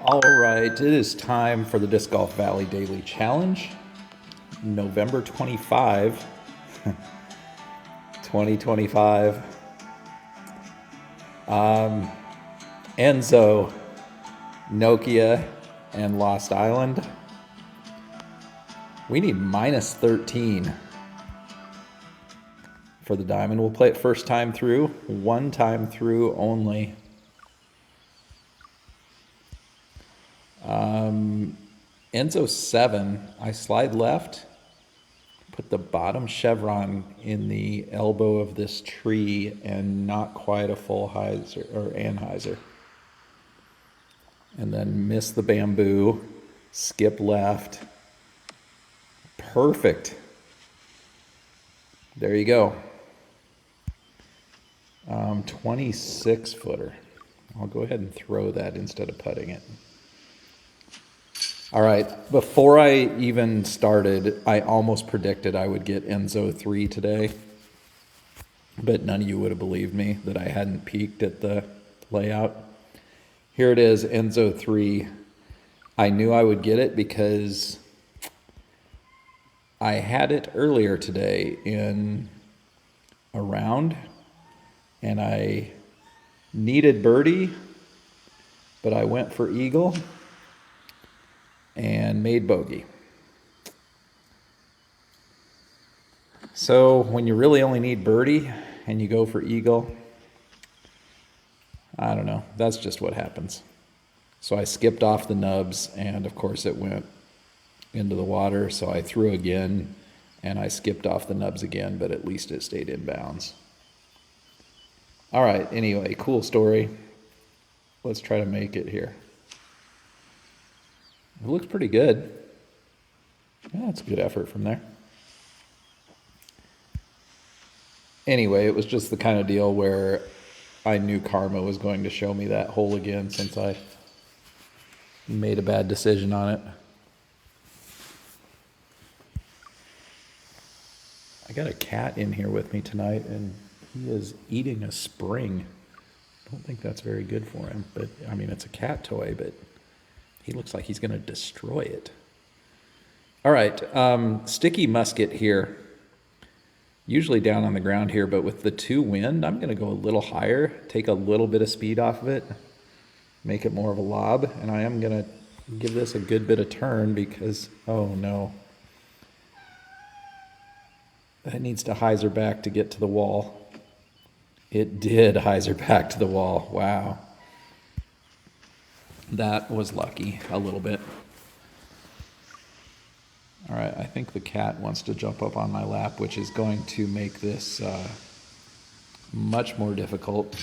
All right, it is time for the Disc Golf Valley Daily Challenge, November 25, 2025. Enzo, Nokia, and Lost Island. We need minus 13 for the diamond. We'll play it first time through, one time through only. Enzo 7, I slide left, put the bottom chevron in the elbow of this tree and not quite a full hyzer or anhyzer. And then miss the bamboo, skip left. Perfect. There you go. 26 footer. I'll go ahead and throw that instead of putting it. All right, before I even started, I almost predicted I would get Enzo 3 today, but none of you would have believed me that I hadn't peeked at the layout. Here it is, Enzo 3. I knew I would get it because I had it earlier today in a round, and I needed birdie, but I went for eagle and made bogey. So when you really only need birdie and you go for eagle, I don't know, that's just what happens. So I skipped off the nubs, and of course it went into the water, so I threw again and I skipped off the nubs again, but at least it stayed in bounds. All right, anyway, cool story. Let's try to make it here. It looks pretty good. Yeah, it's a good effort from there. Anyway, it was just the kind of deal where I knew karma was going to show me that hole again since I made a bad decision on it. I got a cat in here with me tonight, and he is eating a spring. I don't think that's very good for him, but I mean, it's a cat toy, but he looks like he's going to destroy it. All right, sticky musket here. Usually down on the ground here, but with the 2 wind, I'm going to go a little higher, take a little bit of speed off of it, make it more of a lob, and I am going to give this a good bit of turn because, oh no, that needs to hyzer back to get to the wall. It did hyzer back to the wall. Wow. That was lucky a little bit. All right, I think the cat wants to jump up on my lap, which is going to make this much more difficult.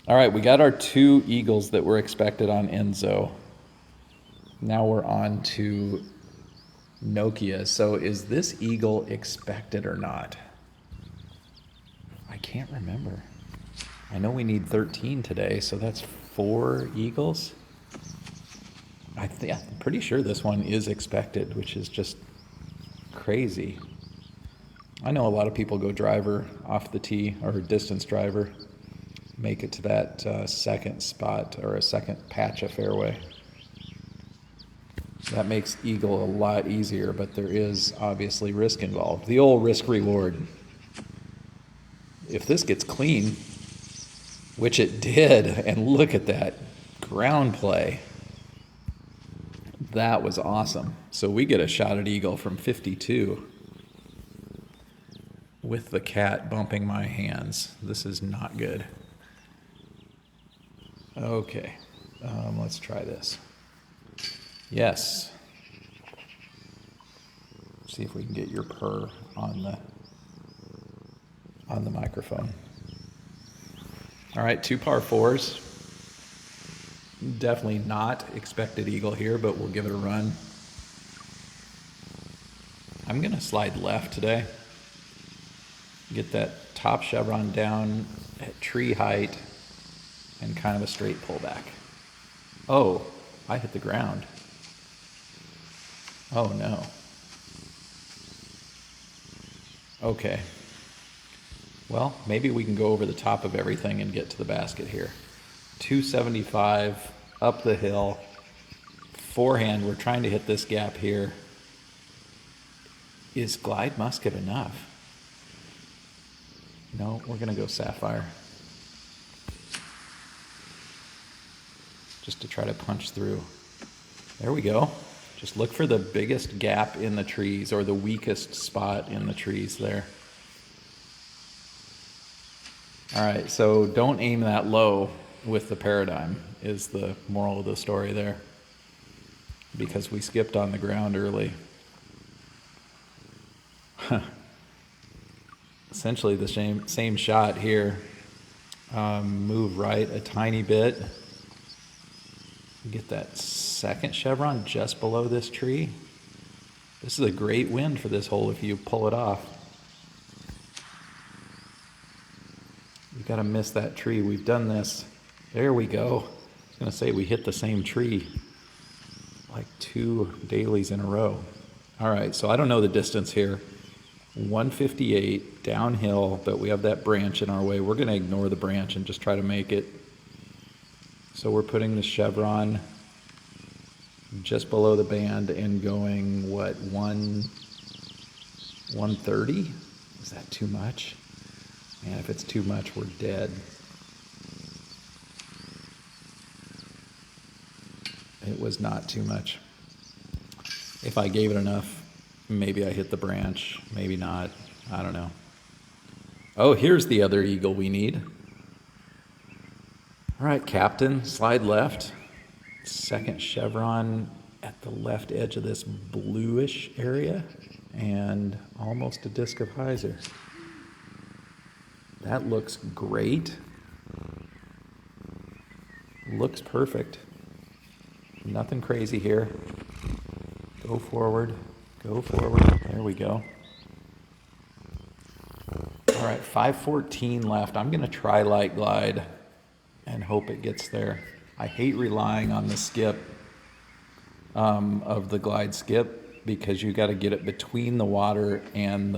All right, we got our 2 eagles that were expected on Enzo. Now we're on to Nokia. So is this eagle expected or not? I can't remember. I know we need 13 today, so that's 4 eagles. I'm pretty sure this one is expected, which is just crazy. I know a lot of people go driver off the tee or distance driver, make it to that second spot or a second patch of fairway. That makes eagle a lot easier, but there is obviously risk involved. The old risk reward. If this gets clean, which it did, and look at that ground play. That was awesome. So we get a shot at eagle from 52 with the cat bumping my hands. This is not good. Okay, let's try this. Yes. See if we can get your purr on the microphone. All right, 2 par 4s. Definitely not expected eagle here, but we'll give it a run. I'm going to slide left today. Get that top chevron down at tree height and kind of a straight pullback. Oh, I hit the ground. Oh no. Okay. Well, maybe we can go over the top of everything and get to the basket here. 275 up the hill. Forehand, we're trying to hit this gap here. Is glide musket enough? No, we're gonna go sapphire. Just to try to punch through. There we go. Just look for the biggest gap in the trees or the weakest spot in the trees there. All right, so don't aim that low with the paradigm is the moral of the story there, because we skipped on the ground early. Essentially the same shot here. Move right a tiny bit. Get that second chevron just below this tree. This is a great wind for this hole if you pull it off. You gotta miss that tree. We've done this. There we go. I was gonna say we hit the same tree like 2 dailies in a row. All right, so I don't know the distance here. 158 downhill, but we have that branch in our way. We're gonna ignore the branch and just try to make it. So we're putting the chevron just below the band and going, what, 130? Is that too much? Man, if it's too much, we're dead. It was not too much. If I gave it enough, maybe I hit the branch, maybe not. I don't know. Oh, here's the other eagle we need. All right, Captain, slide left. Second chevron at the left edge of this bluish area and almost a disc of hyzer. That looks great. Looks perfect. Nothing crazy here. Go forward, go forward. There we go. All right, 514 left. I'm gonna try light glide and hope it gets there. I hate relying on the skip of the glide skip because you got to get it between the water and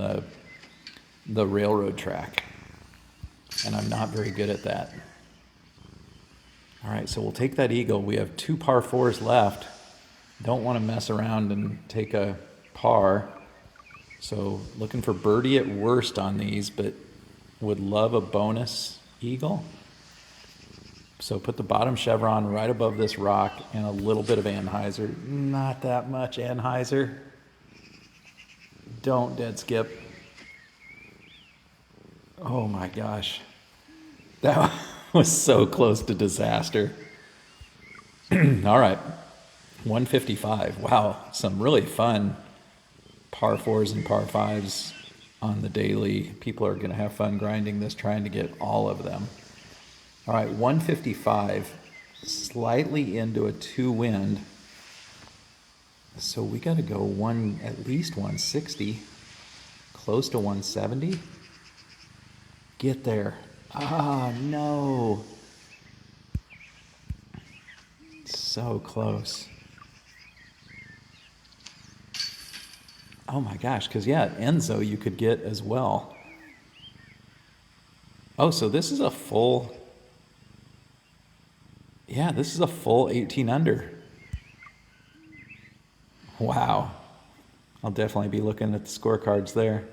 the railroad track, and I'm not very good at that. All right, so we'll take that eagle. We have 2 par 4s left. Don't want to mess around and take a par, so looking for birdie at worst on these, but would love a bonus eagle. So put the bottom chevron right above this rock and a little bit of anhyzer. Not that much anhyzer. Don't dead skip. Oh my gosh. That was so close to disaster. All right, 155. Wow, some really fun par 4s and par 5s on the daily. People are going to have fun grinding this, trying to get all of them. All right, 155, slightly into a 2 wind. So we got to go at least 160, close to 170. Get there. Ah, no. So close. Oh my gosh, because yeah, Enzo you could get as well. Oh, so this is a full... Yeah, this is a full 18 under. Wow. I'll definitely be looking at the scorecards there.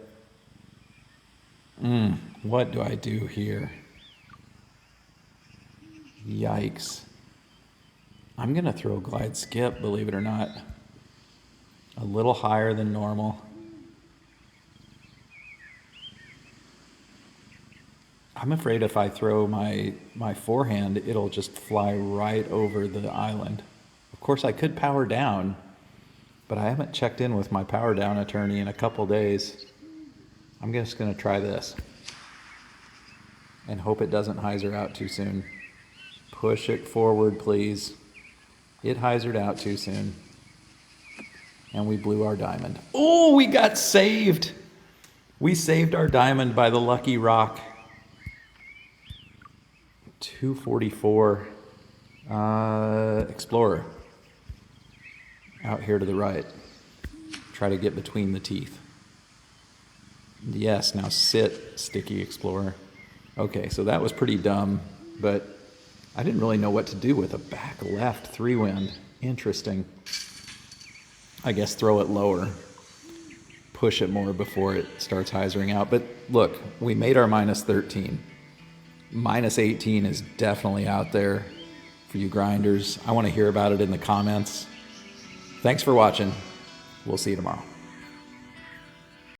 What do I do here? Yikes. I'm going to throw glide skip, believe it or not. A little higher than normal. I'm afraid if I throw my forehand, it'll just fly right over the island. Of course, I could power down, but I haven't checked in with my power down attorney in a couple days. I'm just going to try this and hope it doesn't hyzer out too soon. Push it forward, please. It hyzered out too soon. And we blew our diamond. Oh, we got saved. We saved our diamond by the lucky rock. 244 Explorer out here to the right. Try to get between the teeth. Yes, now sit, Sticky Explorer. Okay, so that was pretty dumb, but I didn't really know what to do with a back left 3-wind. Interesting. I guess throw it lower. Push it more before it starts hyzering out. But look, we made our minus 13. Minus 18 is definitely out there for you grinders. I want to hear about it in the comments. Thanks for watching. We'll see you tomorrow.